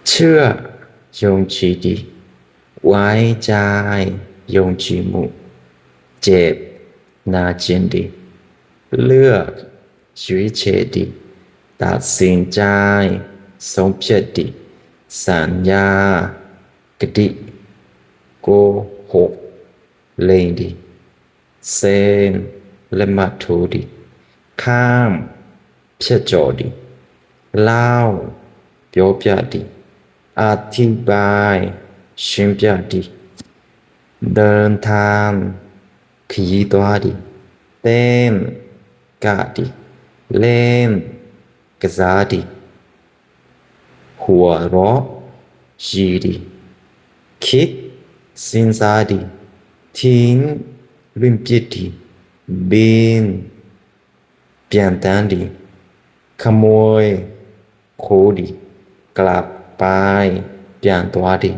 เชื่อยงชีดีไว้ใจยงชีมุเจ็บนาจินดีเลือกชีวิตเฉยดีตัดสินใจสมเพียรดีสัญญากติโกหกเล่งดีเซนและมัทูดีข้ามเพียรจอดีเล่าပြောပြသည်อธิบายရှင်းပြသည်เดินทางခရီးသွားသည်เต้นကသည်เล่นကစားသည်หัวเราะရည်သည်คิดစဉ်းစားသည်ทิ้งလွင့်ပစ်သည်บินပြန်တန်းသည်ขโมยခိုးသည်กลับไปပြန်သွားသည်